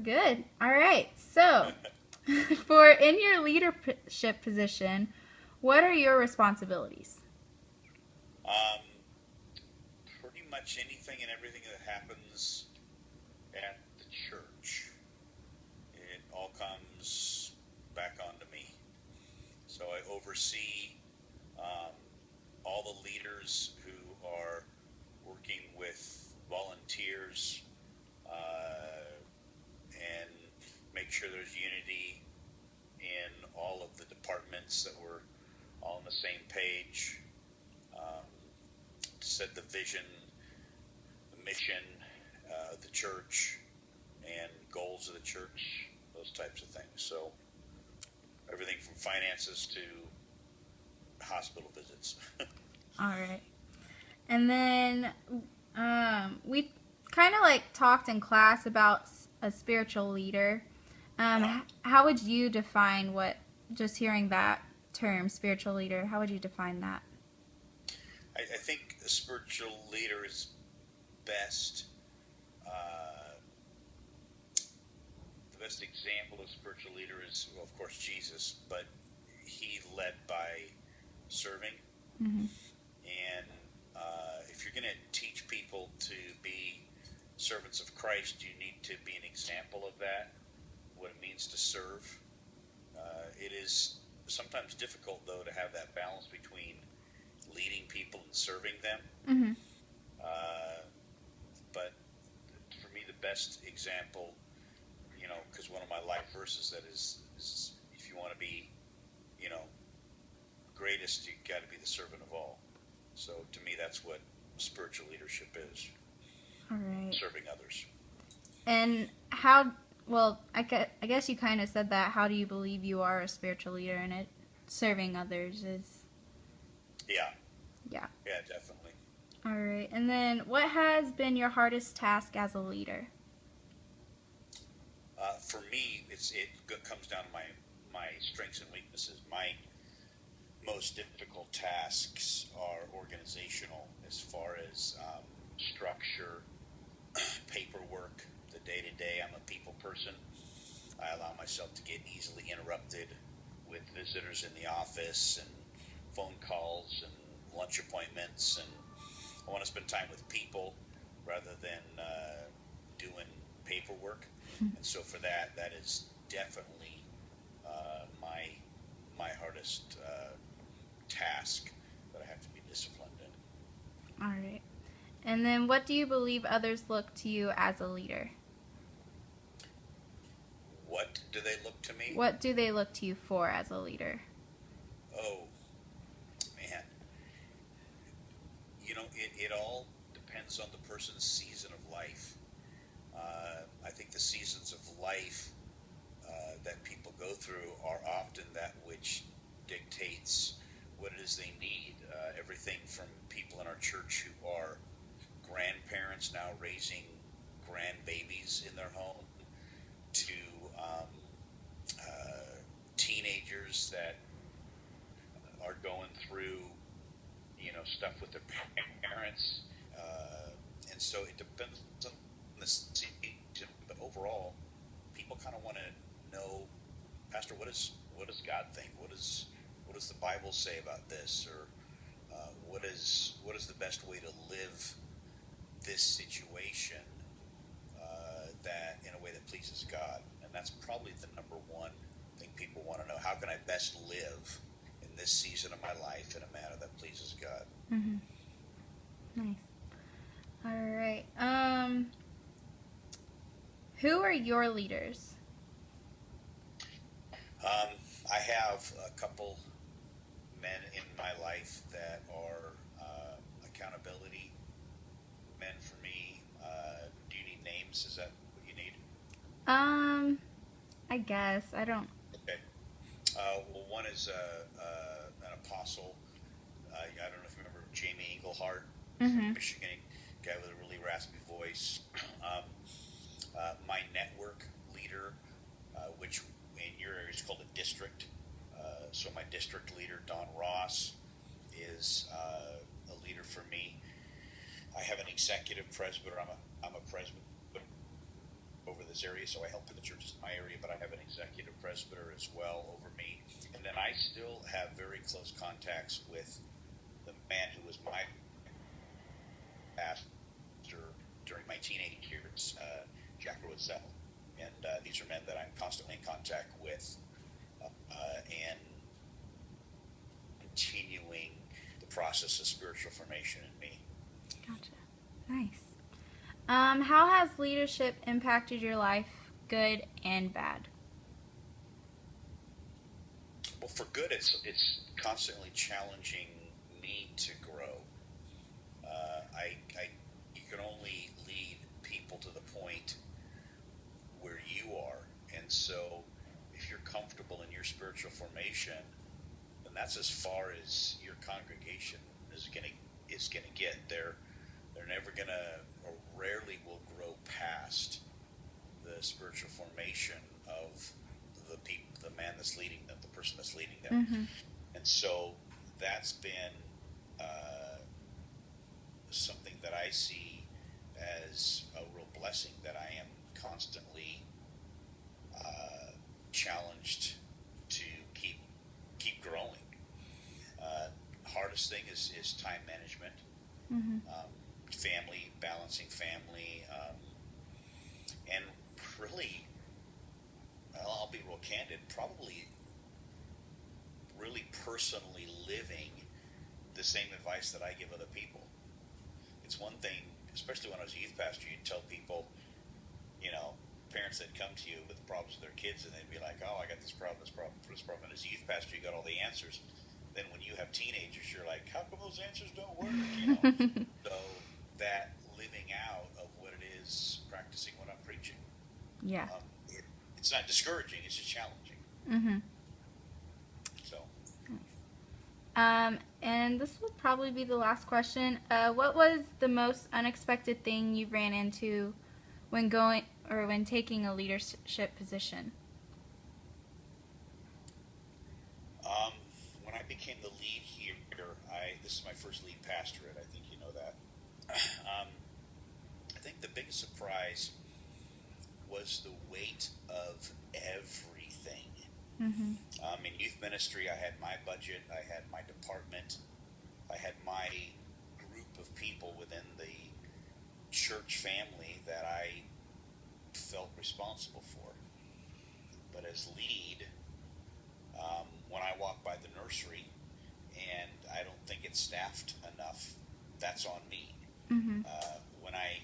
Good. All right. So, for in your leadership position, what are your responsibilities? Um, Pretty much anything and everything that happens at the church, it all comes back onto me. So I oversee um, all the leaders who are working with volunteers and make sure there's unity in all of the departments, that we're all on the same page, um, to set the vision, the mission of the church, and goals of the church, those types of things. So everything from finances to hospital visits. All right. And then we kind of like talked in class about a spiritual leader. How would you define what, just hearing that term, spiritual leader, how would you define that? I think a spiritual leader is best. Uh, the best example of spiritual leader is, well, of course, Jesus, but he led by serving. Mm-hmm. And if you're going to teach people to be servants of Christ, you need to be an example of that, what it means to serve. It is sometimes difficult, though, to have that balance between leading people and serving them. Mm-hmm. Uh, but for me, the best example, because one of my life verses that is if you want to be, you know, greatest, you got to be the servant of all. So to me, that's what spiritual leadership is: All right. serving others. And well, I guess you kind of said that. How do you believe you are a spiritual leader and it serving others is. Yeah. Yeah. Yeah, definitely. All right. And then what has been your hardest task as a leader? For me, it comes down to my strengths and weaknesses. My most difficult tasks are organizational, as far as structure, paperwork, the day to day. I'm a people person. I allow myself to get easily interrupted with visitors in the office and phone calls and lunch appointments, and I want to spend time with people rather than doing paperwork. And so for that is definitely my hardest task that I have to be disciplined in. All right. And then what do you believe others look to you as a leader? What do they look to me? What do they look to you for as a leader? Oh, man. It all depends on the person's season of life. I think the seasons of life that people go through are often that which dictates what it is they need. Everything from people in our church who are grandparents now raising grandbabies in their home to teenagers that are going through, stuff with their parents, and so it depends on the season. But overall, people kind of want to know, Pastor, what does God think? What does the Bible say about this, or what is the best way to live this situation that in a way that pleases God? And that's probably the number one thing people want to know. How can I best live in this season of my life in a manner that pleases God? Mm-hmm. Nice. All right. Who are your leaders? I have a couple men in my life that are accountability men for me. Do you need names? Is that what you need? I guess I don't. Okay. Well, one is an apostle. I don't know if you remember Jamie Englehart from Mm-hmm. Michigan, guy with a really raspy voice. My network leader, which in your area is called a district. So my district leader, Don Ross, is a leader for me. I have an executive presbyter. I'm a presbyter over the this area, so I help in the churches in my area, but I have an executive presbyter as well over me. And then I still have very close contacts with the man who was my pastor during my teenage years, Jack Rosell. And these are men that I'm constantly in contact with and continuing the process of spiritual formation in me. Gotcha. Nice. How has leadership impacted your life, good and bad? Well, for good, it's constantly challenging me to grow. You can only lead people to the point where you are, and so if you're comfortable in your spiritual formation, then that's as far as your congregation is gonna get. They're never gonna, or rarely will grow past the spiritual formation of the man that's leading them, the person that's leading them. Mm-hmm. And so that's been something that I see as a real blessing, that I am constantly challenged to keep growing. Hardest thing is time management, Mm-hmm. family, balancing family, and really, well, I'll be real candid, probably really personally living the same advice that I give other people. It's one thing, especially when I was a youth pastor, you'd tell people, parents that come to you with problems with their kids, and they'd be like, oh, I got this problem, this problem, this problem. And as a youth pastor, you got all the answers. Then when you have teenagers, you're like, how come those answers don't work? So that living out of what it is, practicing what I'm preaching. Yeah. It's not discouraging, it's just challenging. Mm-hmm. So. And this will probably be the last question. What was the most unexpected thing you ran into when taking a leadership position? When I became the lead here, this is my first lead pastorate. I think you know that. I think the biggest surprise was the weight of everything. Mm-hmm. In youth ministry, I had my budget, I had my department, I had my group of people within the church family that I felt responsible for. But as lead, when I walk by the nursery and I don't think it's staffed enough, that's on me. Mm-hmm. When I